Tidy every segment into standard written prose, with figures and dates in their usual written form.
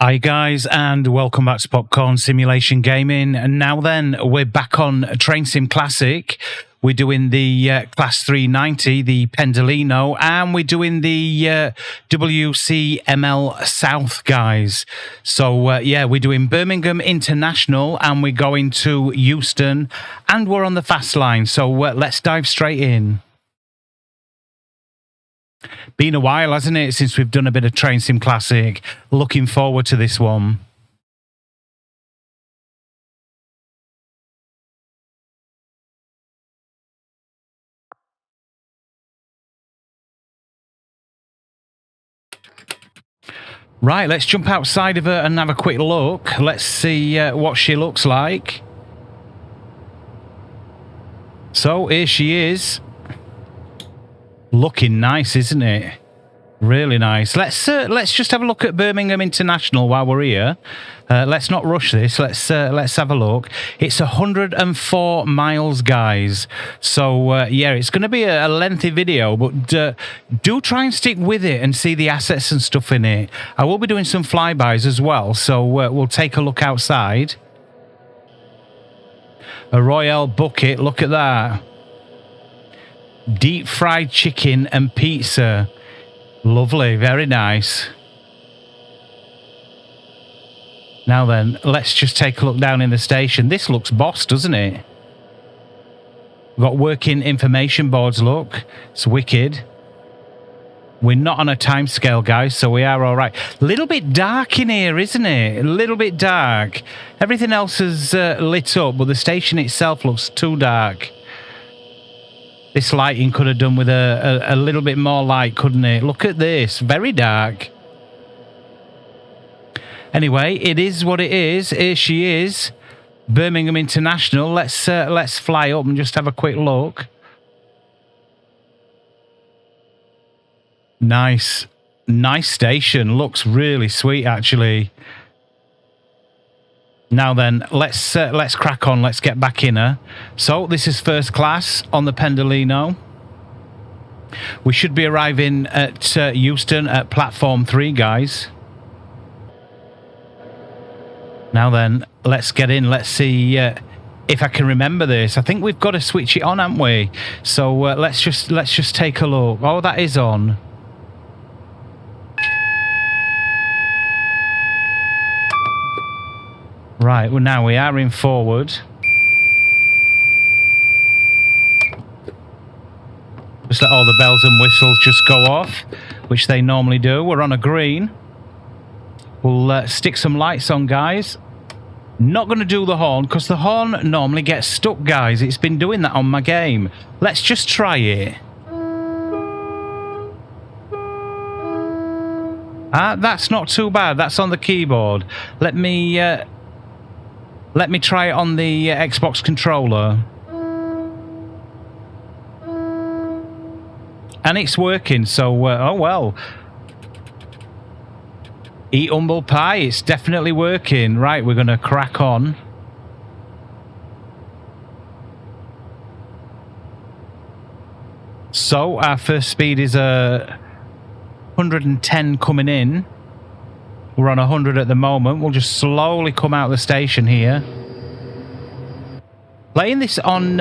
Hi guys, and welcome back to Popcorn Simulation Gaming. And now then, we're back on Train Sim Classic. We're doing the Class 390, the Pendolino, and we're doing the WCML South, guys. So, yeah, we're doing Birmingham International, and we're going to Euston, and we're on the fast line. So, let's dive straight in. Been a while, hasn't it, since we've done a bit of Train Sim Classic. Looking forward to this one. Right, let's jump outside of her and have a quick look. Let's see what she looks like. So, here she is. Looking nice, isn't it? Really nice. Let's just have a look at Birmingham International while we're here. Let's not rush this. Let's have a look. It's 104 miles, guys. So yeah, it's going to be a lengthy video, but do try and stick with it and see the assets and stuff in it. I will be doing some flybys as well, so we'll take a look outside. A Royal bucket. Look at that. Deep fried chicken and pizza. Lovely, very nice. Now then, let's just take a look down in the station. This looks boss, doesn't it? We've got working information boards, look. It's wicked. We're not on a time scale, guys, so we are all right. A little bit dark in here, isn't it? A little bit dark. Everything else is lit up, but the station itself looks too dark. This lighting could have done with a little bit more light, couldn't it? Look at this. Very dark. Anyway, it is what it is. Here she is. Birmingham International. Let's fly up and just have a quick look. Nice. Nice station. Looks really sweet, actually. Now then, let's crack on. Let's get back in her. So this is first class on the Pendolino. We should be arriving at Euston at platform 3, guys. Now then, let's get in. Let's see if I can remember this. I think we've got to switch it on, haven't we? So let's just take a look. Oh, that is on. Right, well now we are in forward. Just let all the bells and whistles just go off, which they normally do. We're on a green. We'll stick some lights on, guys. Not going to do the horn, because the horn normally gets stuck, guys. It's been doing that on my game. Let's just try it. That's not too bad. That's on the keyboard. Let me try it on the Xbox controller. And it's working, so, oh well. Eat humble pie, it's definitely working. Right, we're going to crack on. So, our first speed is 110 coming in. We're on 100 at the moment. We'll just slowly come out of the station here. Playing this on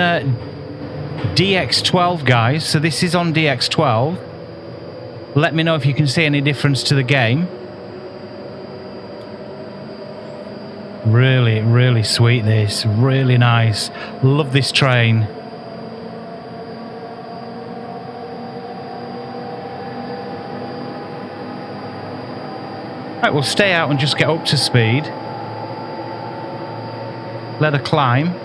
DX12, guys. So this is on DX12. Let me know if you can see any difference to the game. Really, really sweet this. Really nice. Love this train. Right, we'll stay out and just get up to speed. Let her climb.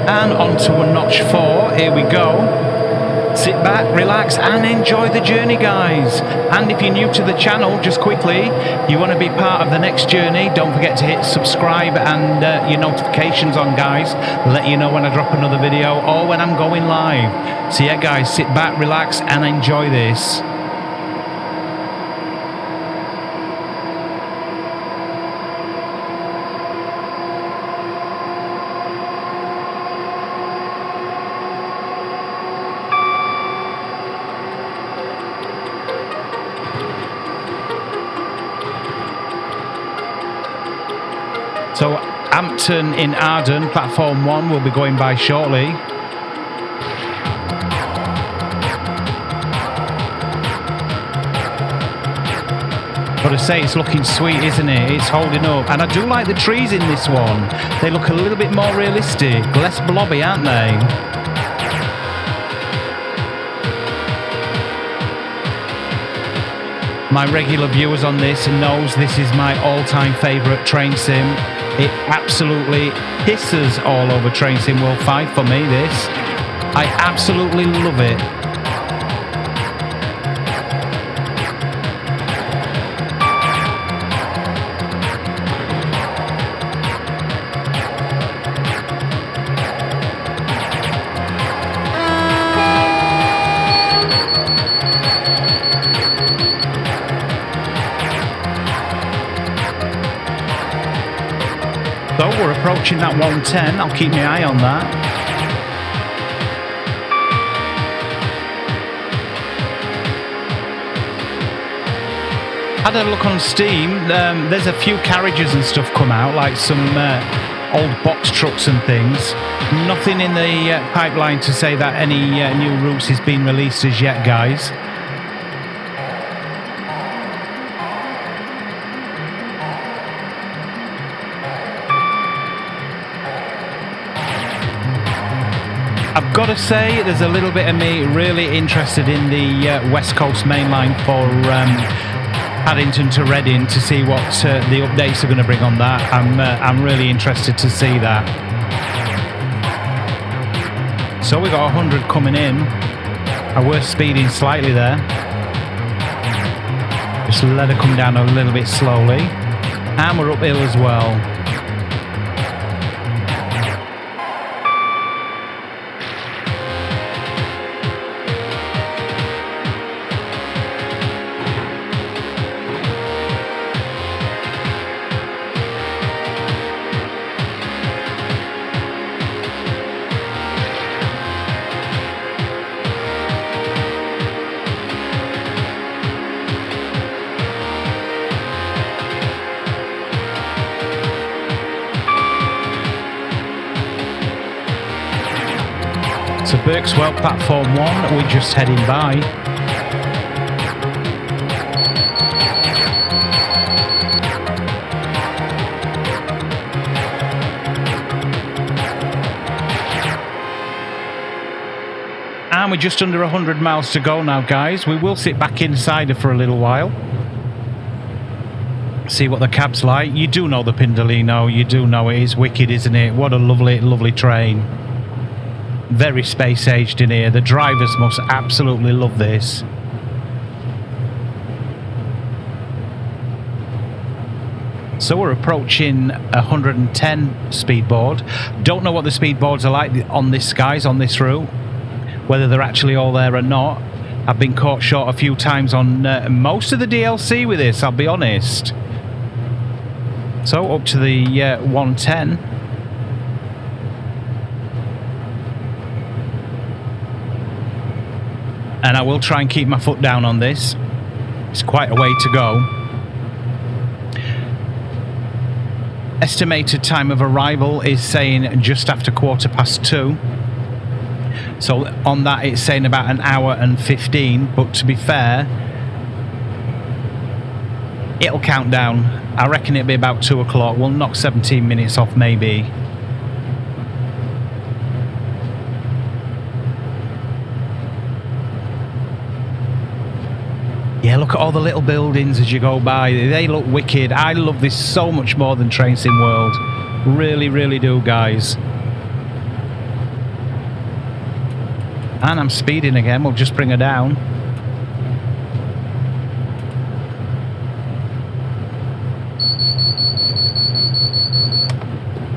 And on to a notch 4. Here we go. Sit back, relax and enjoy the journey, guys. And if you're new to the channel, just quickly, you want to be part of the next journey, don't forget to hit subscribe and your notifications on, guys. Let you know when I drop another video or when I'm going live. So yeah, guys, sit back, relax and enjoy this. So Ampton in Arden, platform 1, will be going by shortly. Gotta say, it's looking sweet, isn't it? It's holding up. And I do like the trees in this one. They look a little bit more realistic, less blobby, aren't they? My regular viewers on this knows this is my all-time favourite train sim. It absolutely hisses all over Train Sim World 5 for me, this. I absolutely love it. So we're approaching that 110. I'll keep my eye on that. Had a look on Steam. There's a few carriages and stuff come out, like some old box trucks and things. Nothing in the pipeline to say that any new routes is being released as yet, guys. I've got to say, there's a little bit of me really interested in the West Coast main line for Paddington to Reading to see what the updates are going to bring on that. I'm really interested to see that. So we got 100 coming in. I were speeding slightly there. Just let her come down a little bit slowly. And we're uphill as well. So Berkswell, platform 1, we're just heading by. And we're just under 100 miles to go now, guys. We will sit back inside her for a little while. See what the cab's like. You do know the Pindolino. You do know it is wicked, isn't it? What a lovely, lovely train. Very space aged in here. The drivers must absolutely love this. So we're approaching 110 speedboard. Don't know what the speedboards are like on this, guys, on this route, whether they're actually all there or not. I've been caught short a few times on most of the DLC with this, I'll be honest. So up to the 110. And I will try and keep my foot down on this. It's quite a way to go. Estimated time of arrival is saying just after 2:15. So on that it's saying about an hour and 15. But to be fair, it'll count down. I reckon it'll be about 2 o'clock. We'll knock 17 minutes off maybe. Yeah, look at all the little buildings as you go by. They look wicked. I love this so much more than Train Sim World. Really, really do, guys. And I'm speeding again. We'll just bring her down.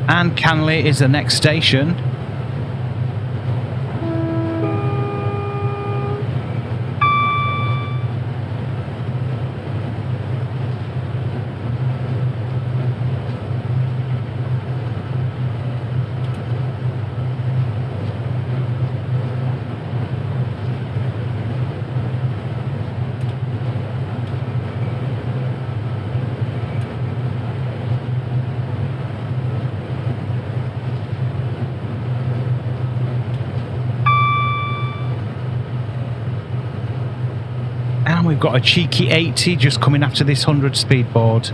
And Canley is the next station. And we've got a cheeky 80 just coming after this 100 speedboard.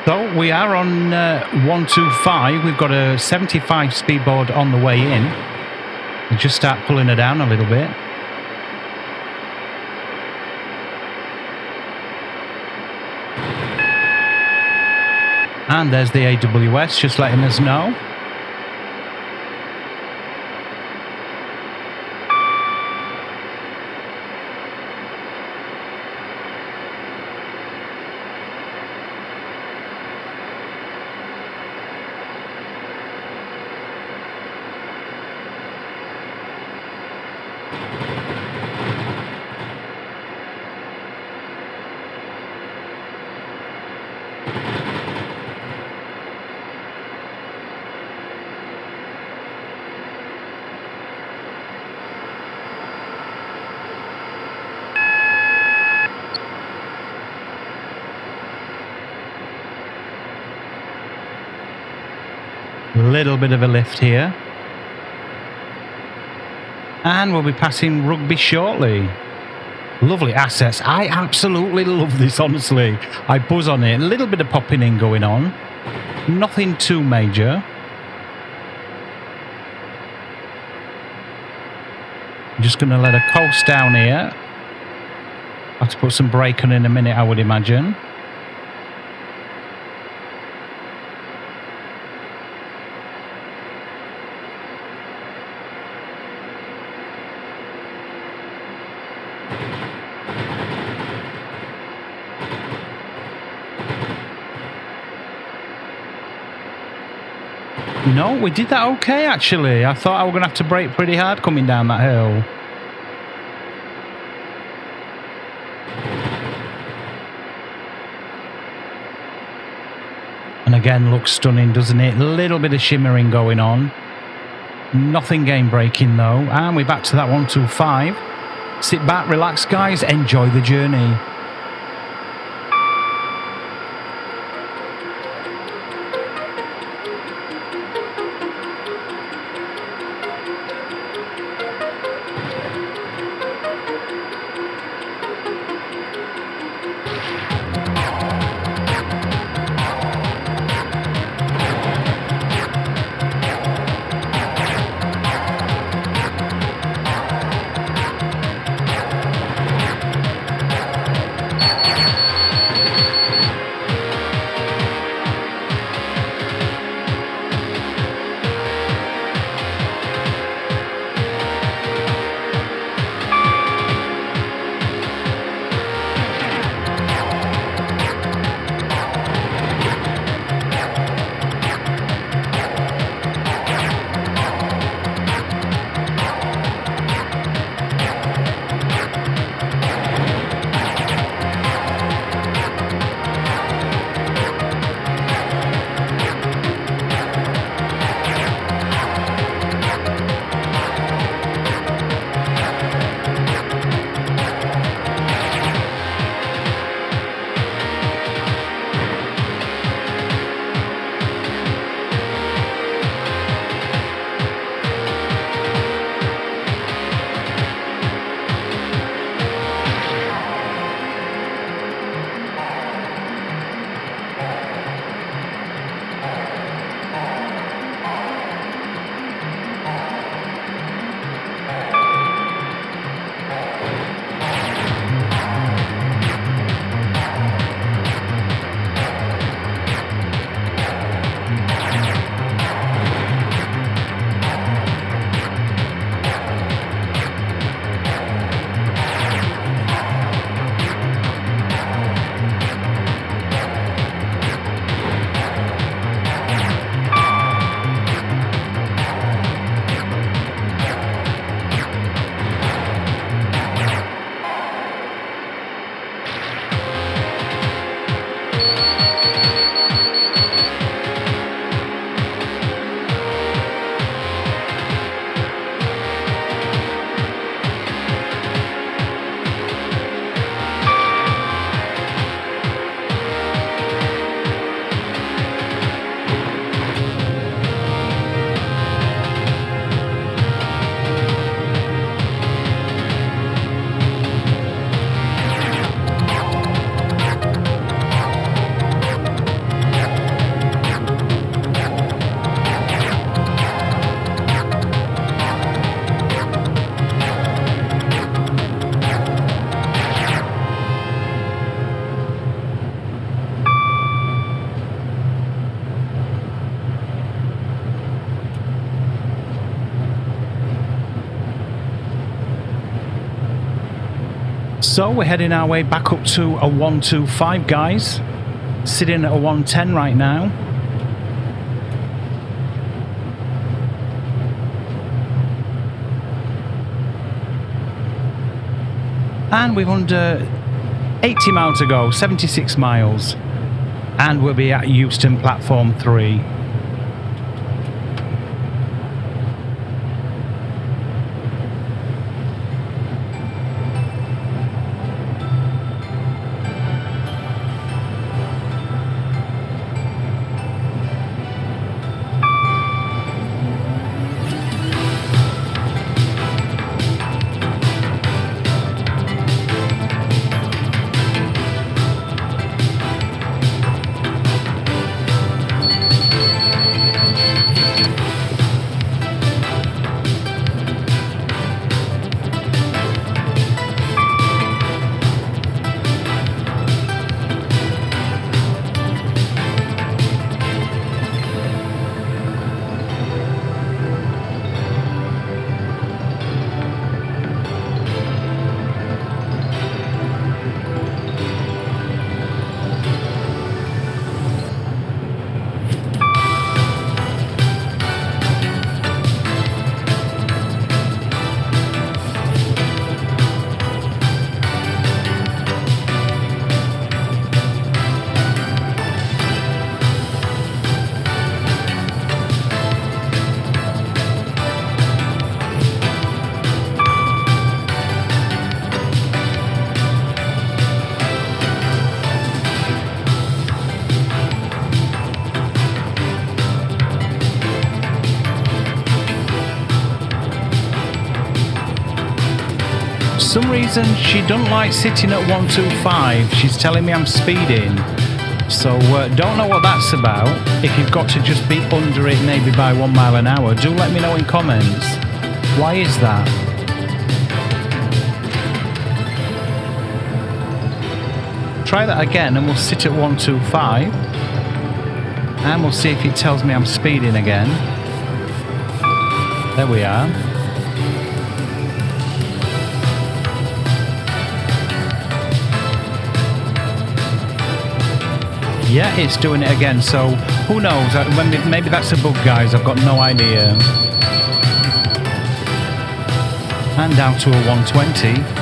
So we are on 125. We've got a 75 speedboard on the way in. We'll just start pulling her down a little bit. And there's the AWS just letting us know. A little bit of a lift here. And we'll be passing Rugby shortly. Lovely assets. I absolutely love this, honestly. I buzz on it. A little bit of popping in going on. Nothing too major. I'm just going to let her coast down here. Have to put some brake on in a minute, I would imagine. No, we did that okay, actually. I thought I was going to have to brake pretty hard coming down that hill. And again, looks stunning, doesn't it? A little bit of shimmering going on. Nothing game breaking, though. And we're back to that 125. Sit back, relax, guys. Enjoy the journey. So we're heading our way back up to a 125, guys. Sitting at a 110 right now. And we've under 80 miles to go, 76 miles. And we'll be at Euston platform 3. For some reason she doesn't like sitting at 125. She's telling me I'm speeding, so don't know what that's about. If you've got to just be under it maybe by 1 mile an hour, do let me know in comments. Why is that? Try that again and we'll sit at 125 and we'll see if it tells me I'm speeding again. There we are. Yeah, it's doing it again, so who knows? Maybe that's a bug, guys. I've got no idea. And down to a 120.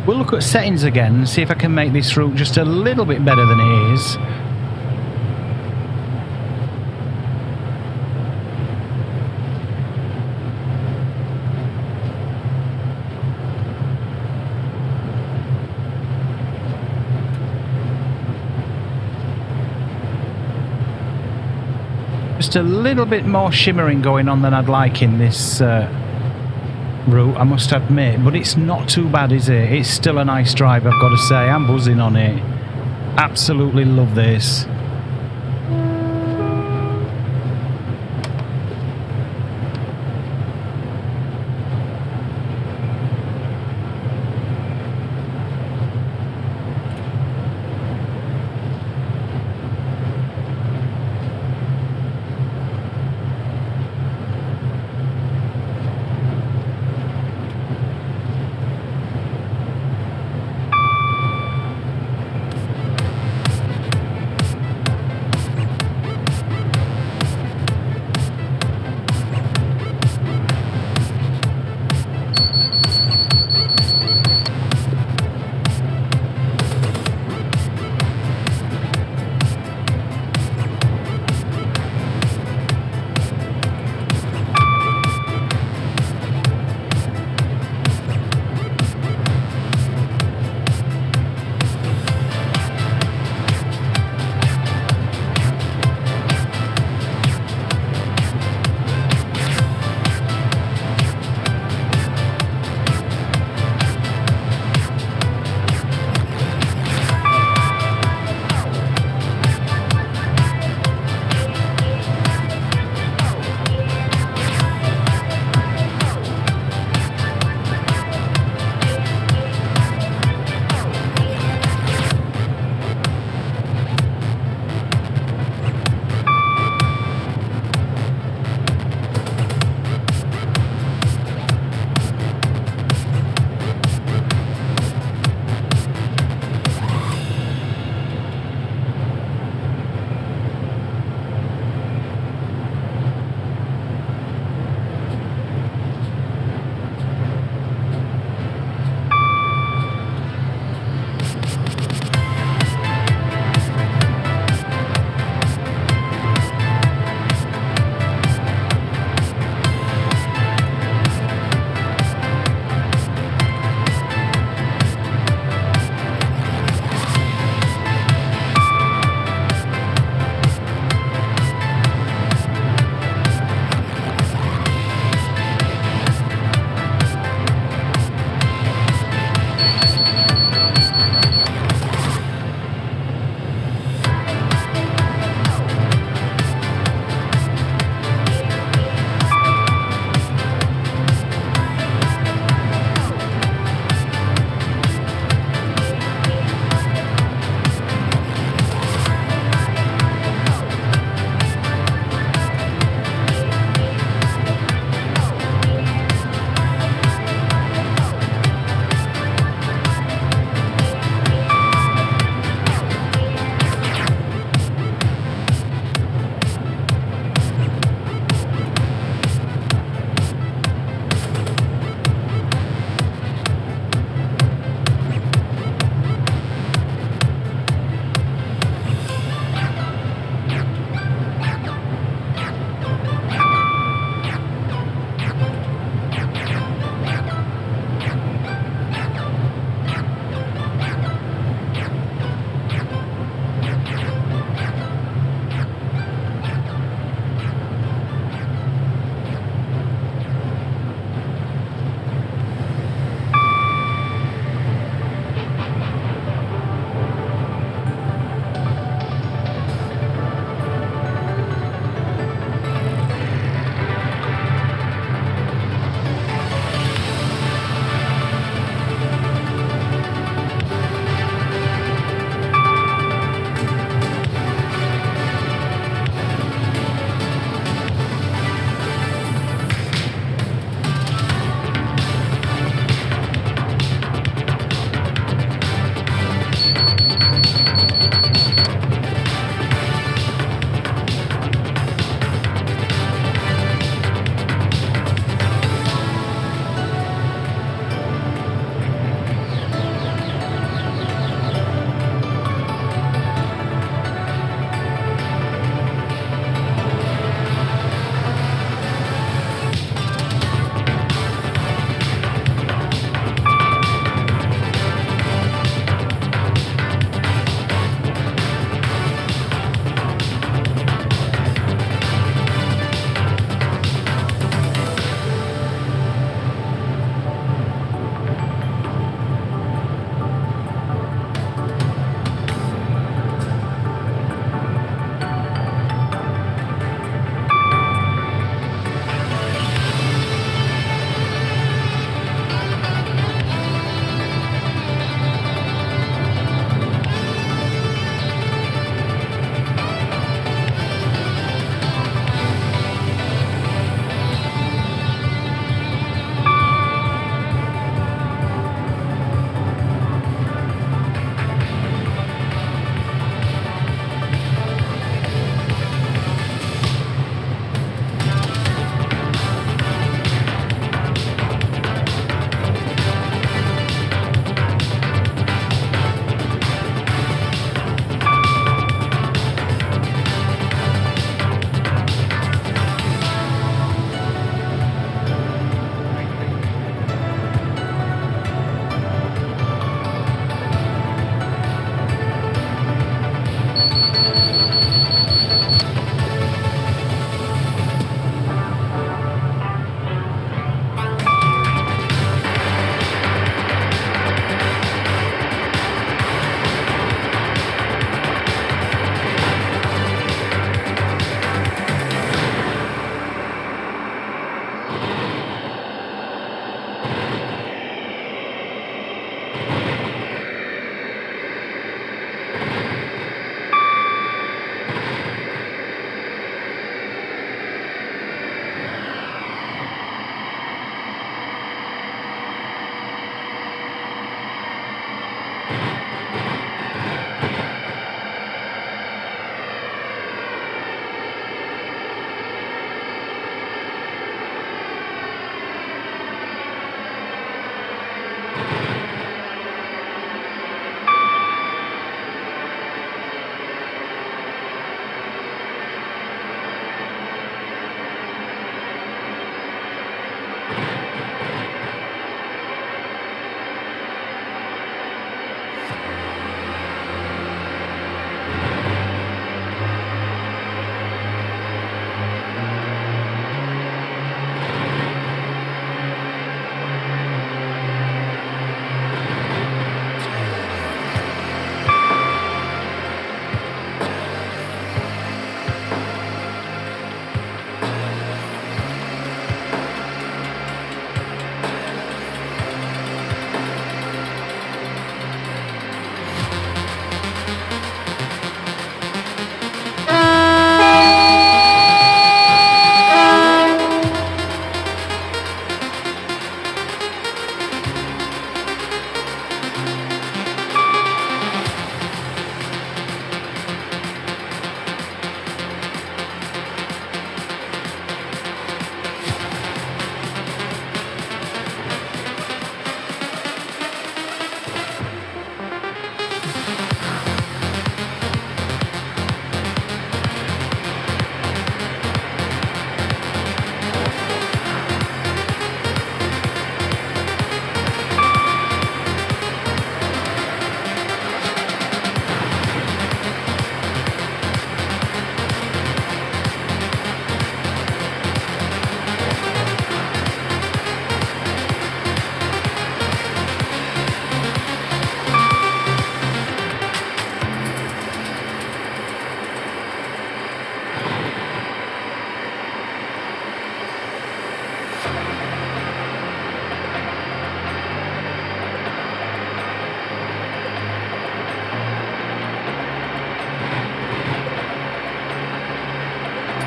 We'll look at settings again and see if I can make this route just a little bit better than it is. Just a little bit more shimmering going on than I'd like in this route, I must admit, but it's not too bad, is it? It's still a nice drive, I've got to say. I'm buzzing on it. Absolutely love this.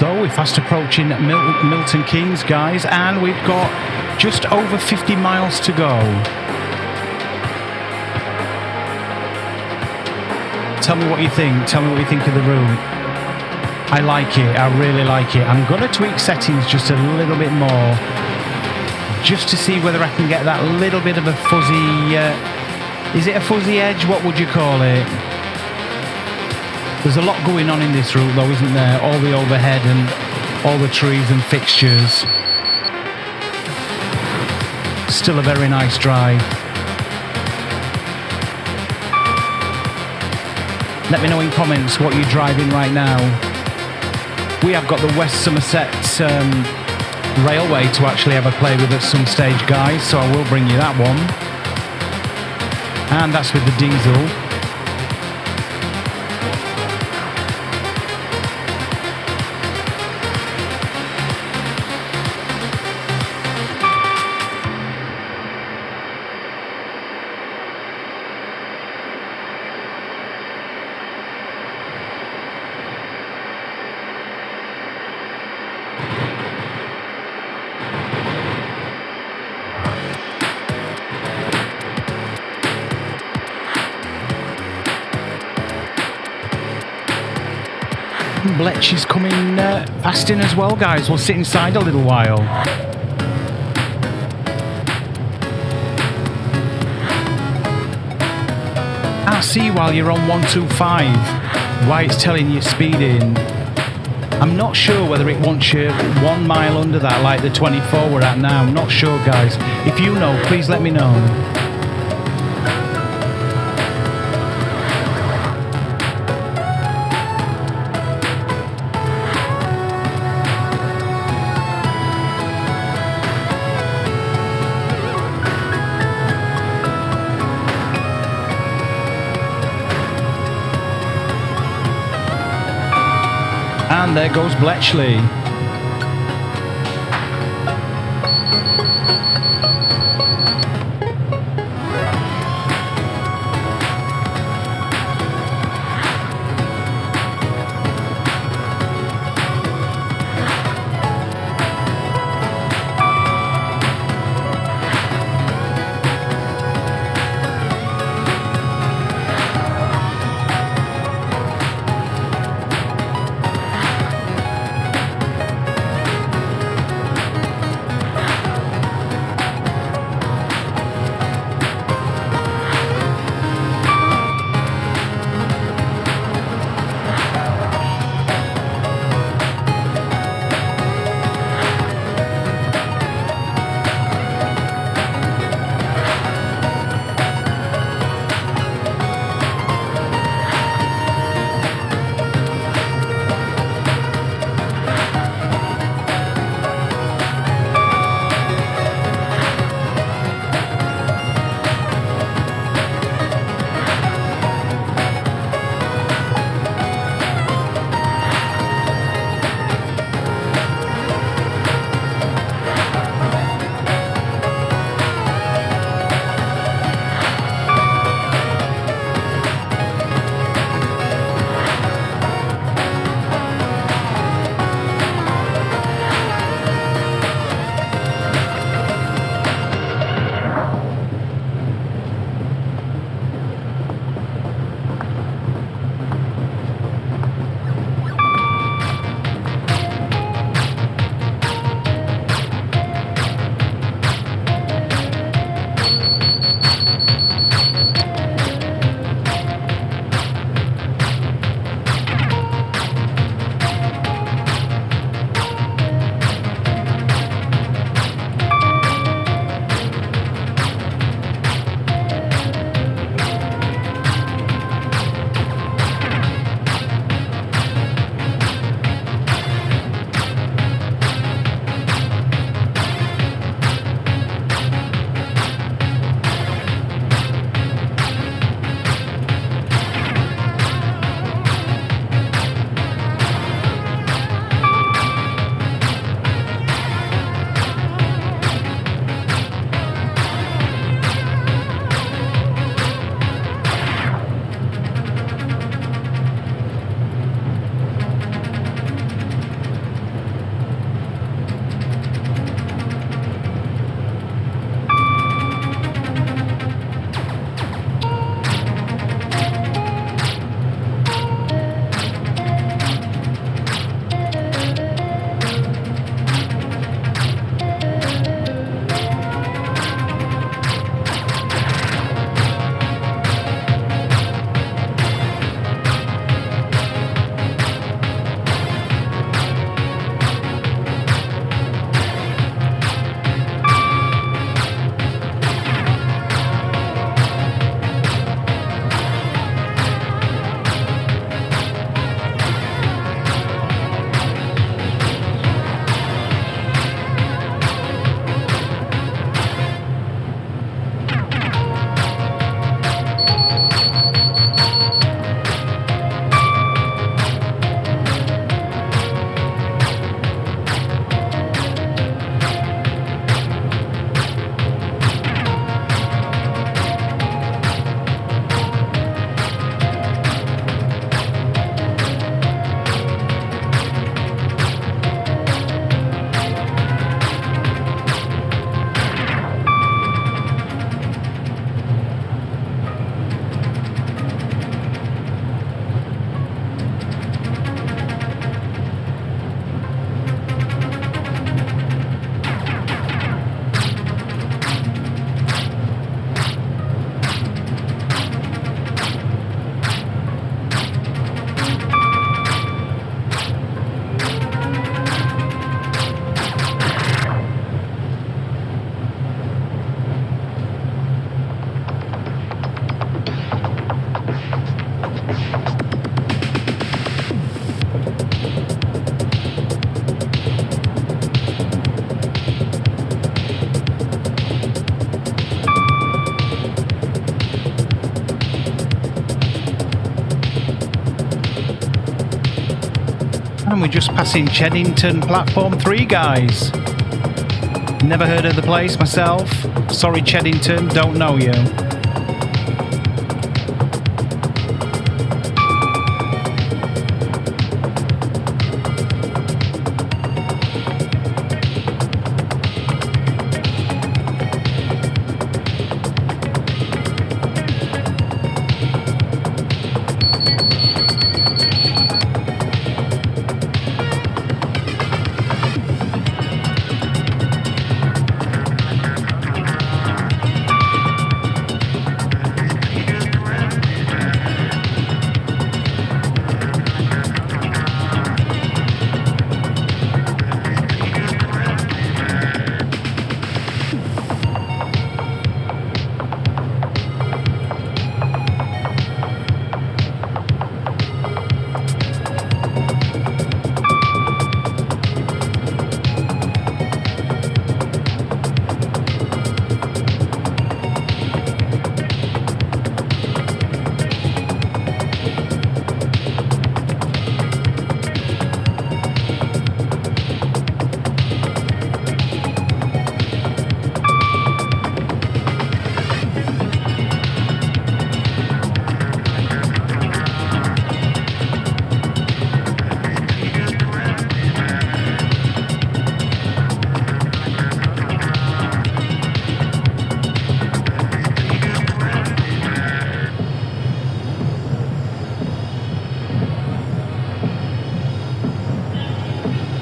So we're fast approaching Milton Keynes, guys, and we've got just over 50 miles to go. Tell me what you think. Tell me what you think of the route. I like it. I really like it. I'm going to tweak settings just a little bit more, just to see whether I can get that little bit of a fuzzy... is it a fuzzy edge? What would you call it? There's a lot going on in this route though, isn't there? All the overhead and all the trees and fixtures. Still a very nice drive. Let me know in comments what you're driving right now. We have got the West Somerset Railway to actually have a play with at some stage, guys, so I will bring you that one. And that's with the diesel. Bletch is coming fast in as well, guys. We'll sit inside a little while. I'll see while you're on 125 why it's telling you speeding. I'm not sure whether it wants you 1 mile under that like the 24 we're at now. I'm not sure, guys. If you know, please let me know. And there goes Bletchley. And we're just passing Cheddington Platform 3, guys. Never heard of the place myself. Sorry, Cheddington, don't know you.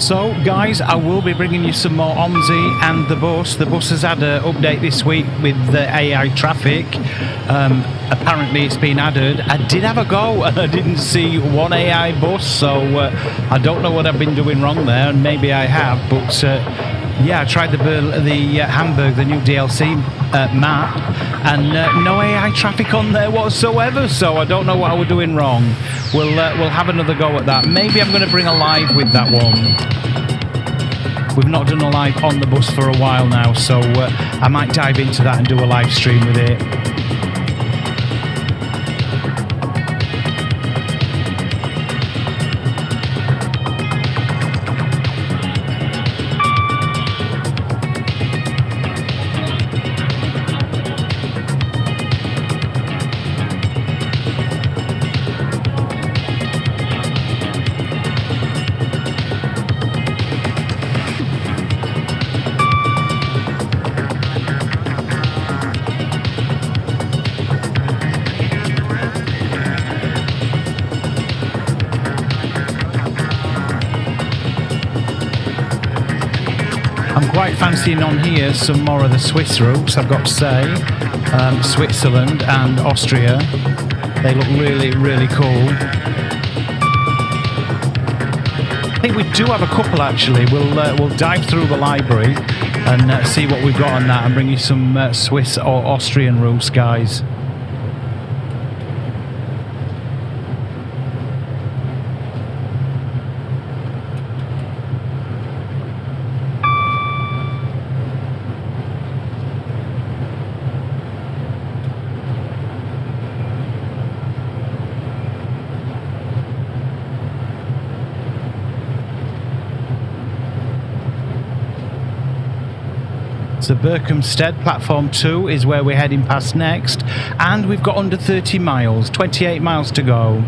So, guys, I will be bringing you some more OMSI and the bus. The bus has had an update this week with the AI traffic. Apparently it's been added. I did have a go and I didn't see one AI bus, so I don't know what I've been doing wrong there, and maybe I have, but yeah, I tried the Hamburg, the new DLC map, and no AI traffic on there whatsoever, so I don't know what I was doing wrong. We'll have another go at that. Maybe I'm going to bring a live with that one. We've not done a live on the bus for a while now, so I might dive into that and do a live stream with it. Quite fancying on here some more of the Swiss routes, I've got to say. Switzerland and Austria, they look really, really cool. I think we do have a couple actually. We'll dive through the library and see what we've got on that and bring you some Swiss or Austrian routes, guys. So Berkhamsted, platform 2 is where we're heading past next, and we've got under 30 miles, 28 miles to go.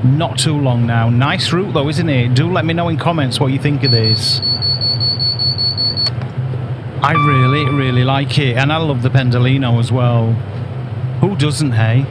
Not too long now. Nice route though, isn't it? Do let me know in comments what you think of this. I really, really like it, and I love the Pendolino as well. Who doesn't, hey?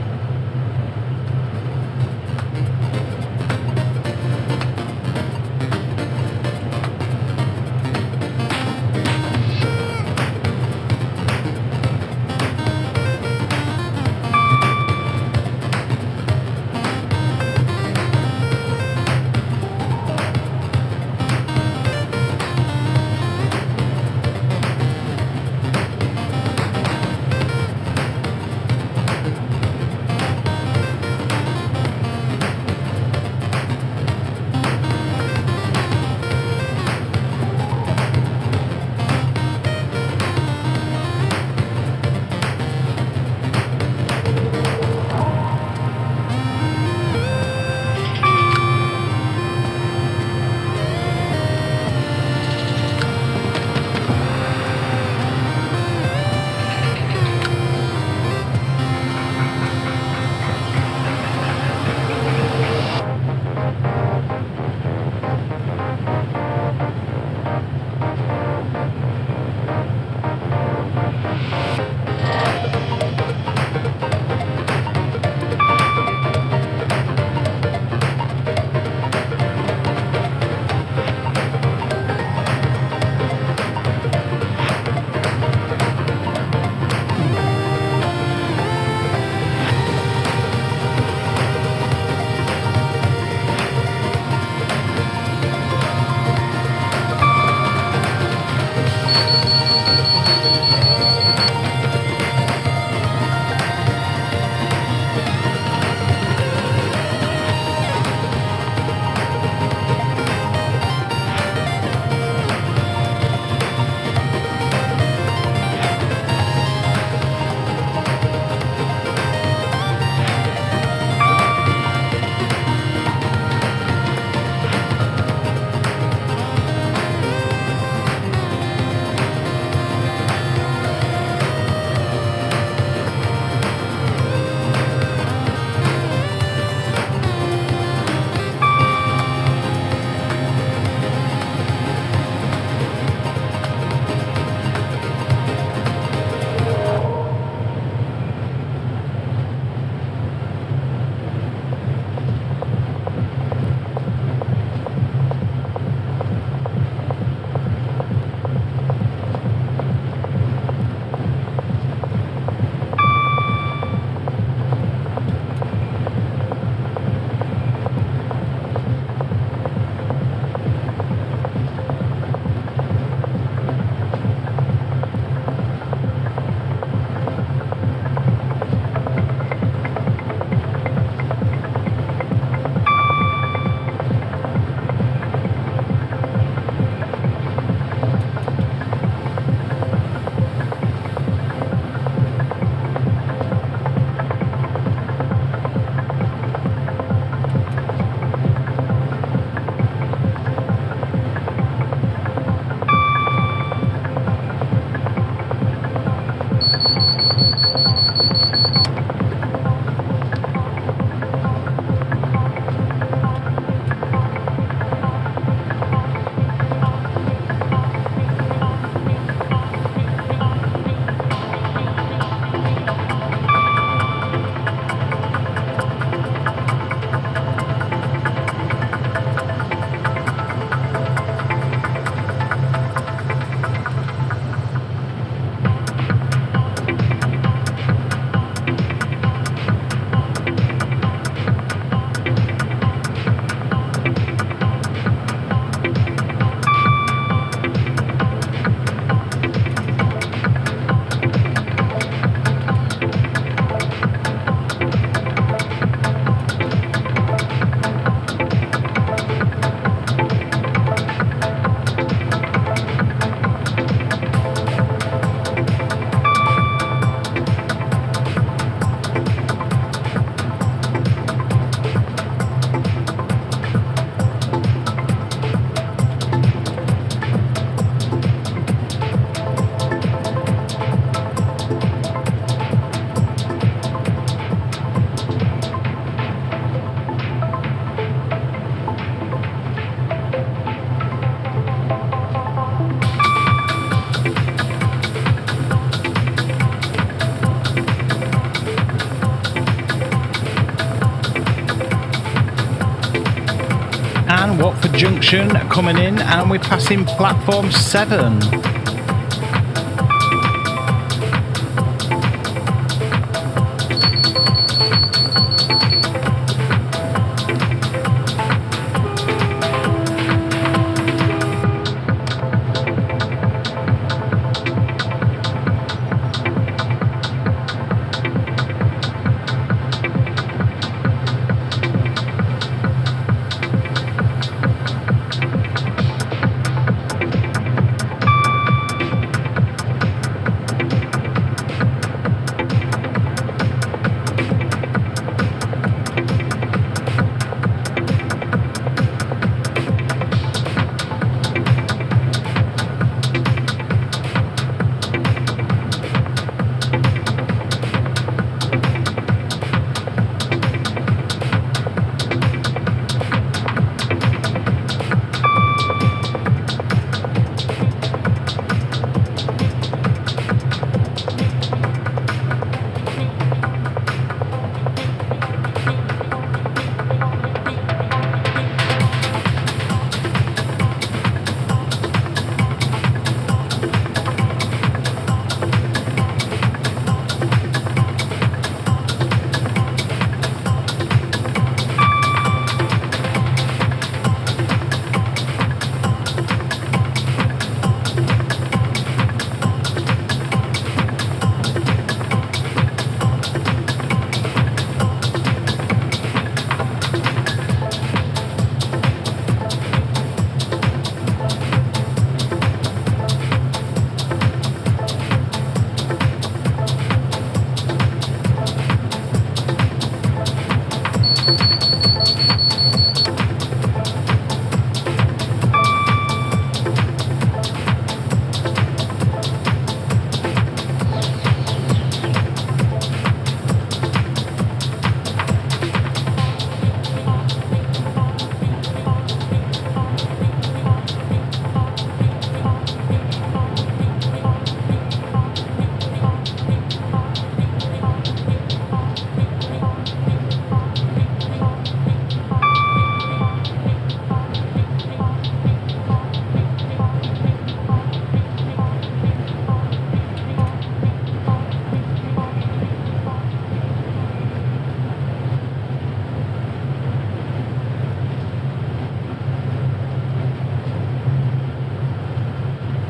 Junction, Watford Junction coming in, and we're passing platform 7.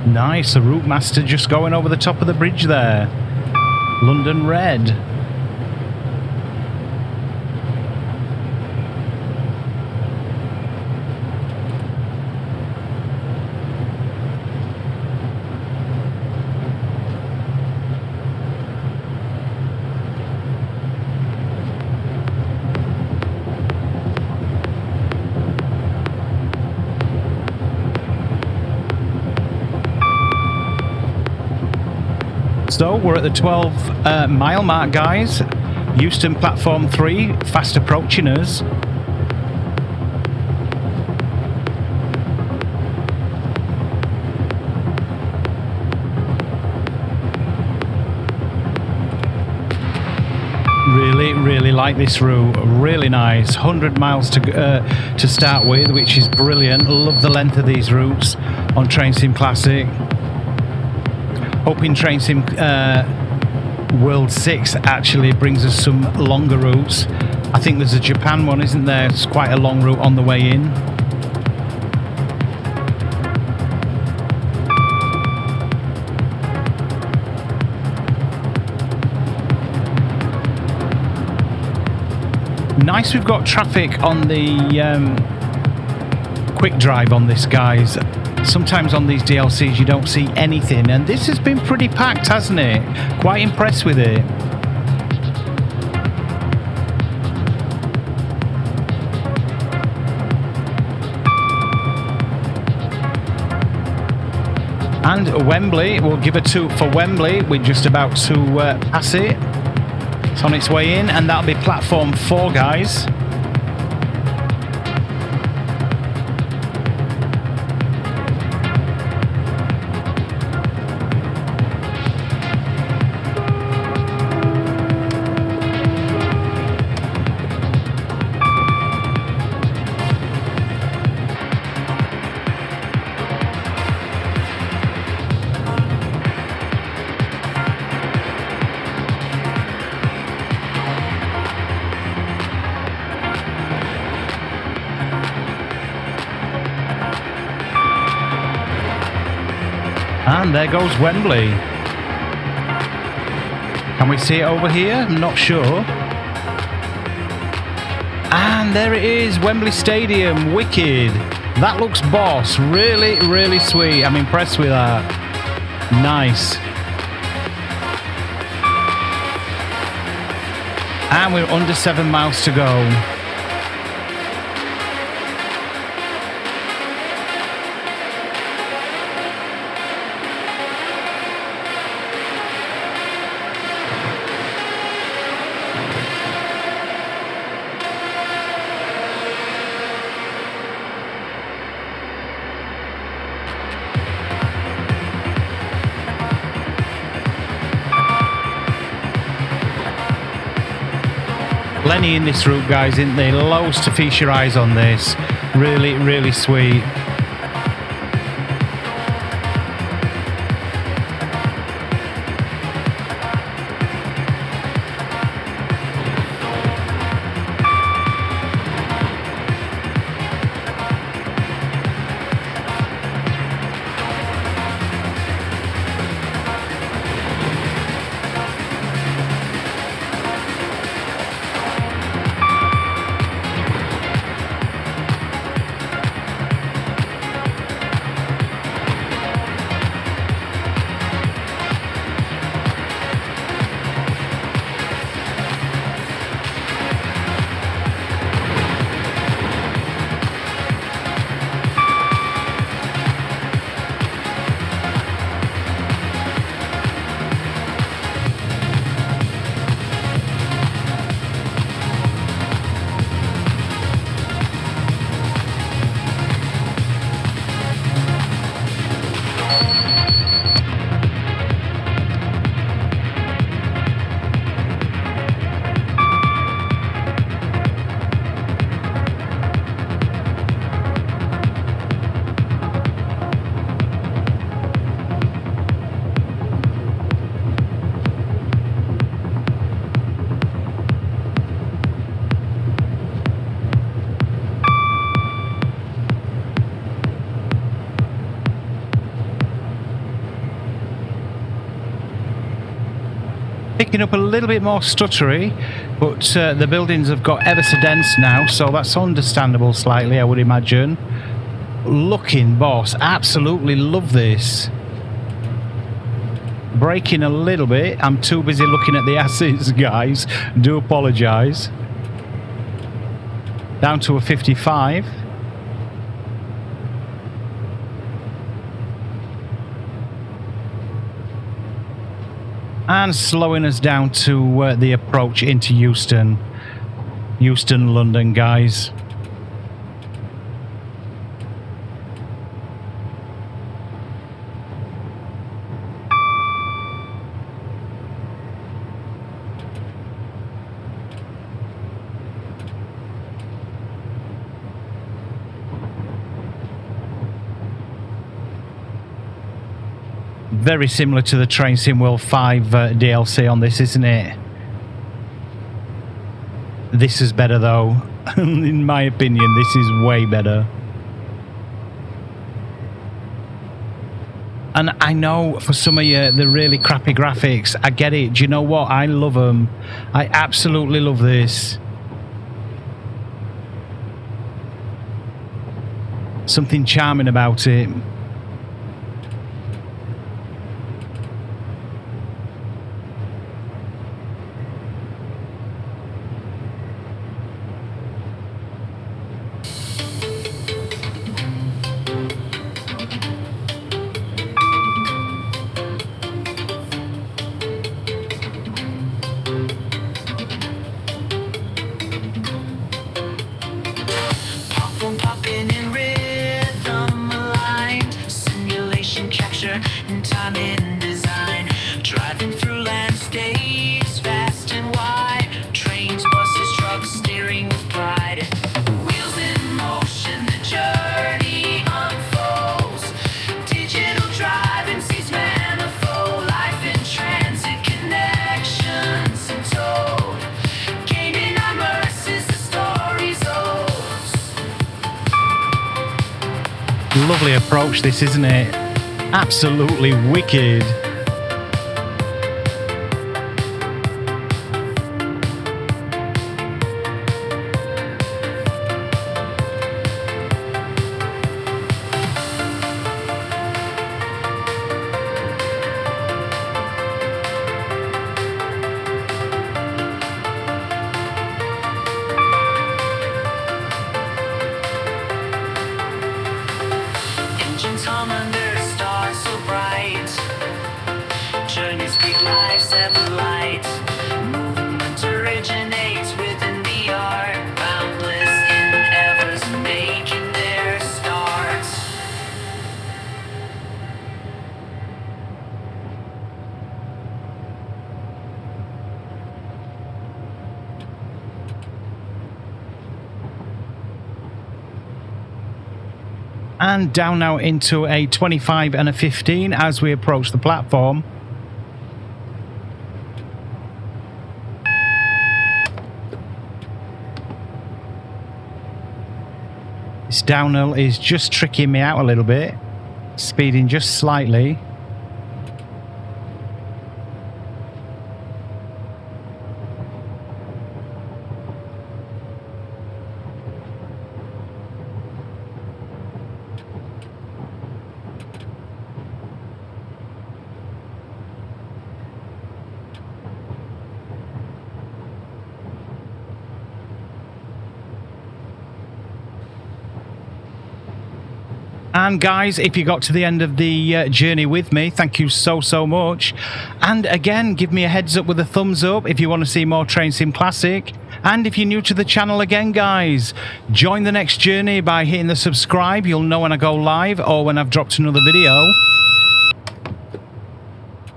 Nice, the route master just going over the top of the bridge there. London Red. So we're at the 12 mile mark, guys. Euston platform 3, fast approaching us. Really like this route. Really nice. 100 miles to start with, which is brilliant. Love the length of these routes on Train Sim Classic. Hoping Train Sim World 6 actually brings us some longer routes. I think there's a Japan one, isn't there? It's quite a long route on the way in. Nice, we've got traffic on the quick drive on this, guys. Sometimes on these DLCs you don't see anything, and this has been pretty packed, hasn't it? Quite impressed with it. And Wembley, we'll give a 2 for Wembley. We're just about to pass it. It's on its way in, and that'll be platform 4, guys. And there goes Wembley. Can we see it over here? Not sure. And there it is, Wembley Stadium, wicked. That looks boss, really, really sweet. I'm impressed with that. Nice. And we're under 7 miles to go. Plenty in this route, guys, isn't there? Loads to feast your eyes on this. Really, really sweet. Picking up a little bit more stuttery, but the buildings have got ever so dense now, so that's understandable slightly, I would imagine. Looking boss, absolutely love this. Braking a little bit, I'm too busy looking at the assets, guys, do apologise. Down to a 55. And slowing us down to the approach into Euston. Euston, London, guys. Very similar to the Train Sim World 5 DLC on this, isn't it? This is better though. In my opinion, this is way better. And I know for some of you, the really crappy graphics, I get it. Do you know what? I love them. I absolutely love this. Something charming about it. Lovely approach this, isn't it? Absolutely wicked. Engines hum under stars so bright. Journeys speak life, satellite. Movement originates within the art. Boundless endeavors making their start. And down now into a 25 and a 15 as we approach the platform. This downhill is just tricking me out a little bit, speeding just slightly. And guys, if you got to the end of the journey with me, thank you so much. And again, give me a heads up with a thumbs up if you want to see more Train Sim Classic. And if you're new to the channel again, guys, join the next journey by hitting the subscribe. You'll know when I go live or when I've dropped another video.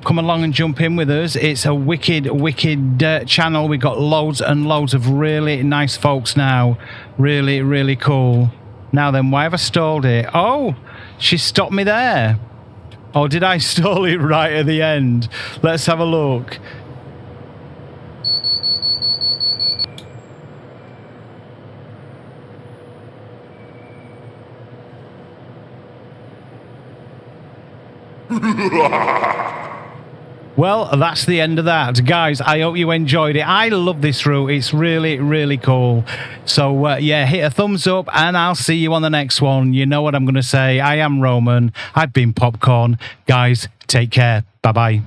Come along and jump in with us. It's a wicked channel. We've got loads and loads of really nice folks now. Really cool. Now then, why have I stalled it? Oh, she stopped me there. Or did I stall it right at the end? Let's have a look. Well, that's the end of that. Guys, I hope you enjoyed it. I love this route. It's really cool. So, yeah, hit a thumbs up and I'll see you on the next one. You know what I'm going to say. I am Roman. I've been Popcorn. Guys, take care. Bye-bye.